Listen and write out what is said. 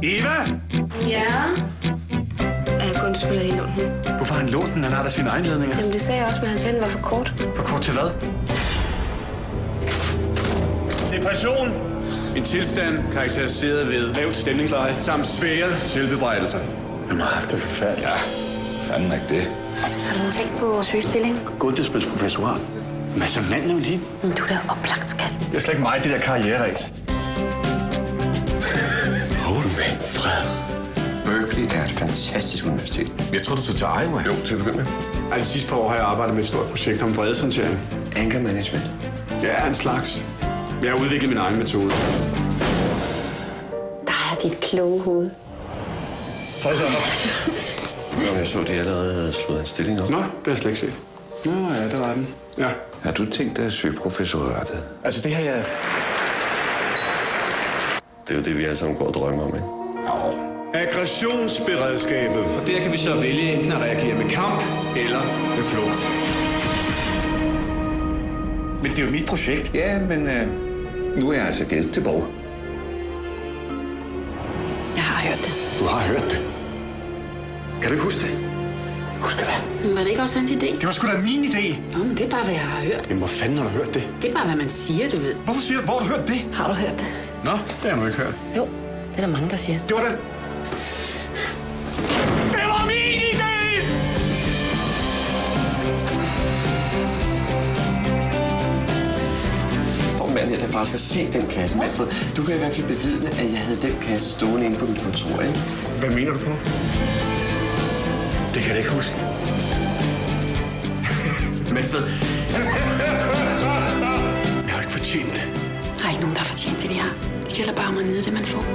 Eva! Ja? Gunn spiller i lunden. Hvorfor har han lånt den? Han har da sine egen ledninger. Jamen, det sagde jeg også, men hans hende var for kort. For kort til hvad? Depression. En tilstand karakteriseret ved lavt stemningsleje samt svære selvbebrejdelser. Han har haft det forfærdeligt. Ja, fanden ikke det. Har du tænkt på at søge stilling? Gunderspilsprofessorat. Men som mand er lige. Men du er da oplagt, skat. Jeg er slet ikke mig, det der karriereræs. Fred. Berkeley er et fantastisk universitet. Jeg tror, du tog til Iowa. Jo, til at begynde med. De sidste par år har jeg arbejdet med et stort projekt om vredeshåndtering. Anger management. Ja, en slags. Jeg har udviklet min egen metode. Der er dit kloge hoved. Hej så. Nå, jeg så, de allerede havde slået en stilling op. Nå, det har jeg slet ikke set. Nå ja, der var den. Ja. Har du tænkt dig at søge professoratet? Altså det her, jeg... Det er jo det, vi alle sammen går og drømmer om, ikke? Aggressionsberedskabet. Og der kan vi så vælge enten at reagere med kamp eller med flugt. Men det er jo mit projekt. Ja, men nu er jeg altså givet til Borg. Jeg har hørt det. Du har hørt det. Kan du ikke huske det? Husk hvad? Men var det ikke også hans idé? Det var sgu da min idé. Nå, men det er bare, hvad jeg har hørt. Men hvor fanden har du hørt det? Det er bare, hvad man siger, du ved. Hvorfor siger du, hvor har du hørt det? Har du hørt det? Nå, det har jeg nu ikke hørt. Jo, det er der mange, der siger. Det var da... Det var min idé! Der står en mand her, der faktisk har set den kasse. Manfred, du kan i hvert fald bevidne, at jeg havde den kasse stående inde på mit kontor, ikke? Hvad mener du på? Det kan jeg da ikke huske. Manfred. Jeg har ikke fortjent det. Der er ikke nogen, der har fortjent det, de har. Det gælder bare om at nyde det, man får.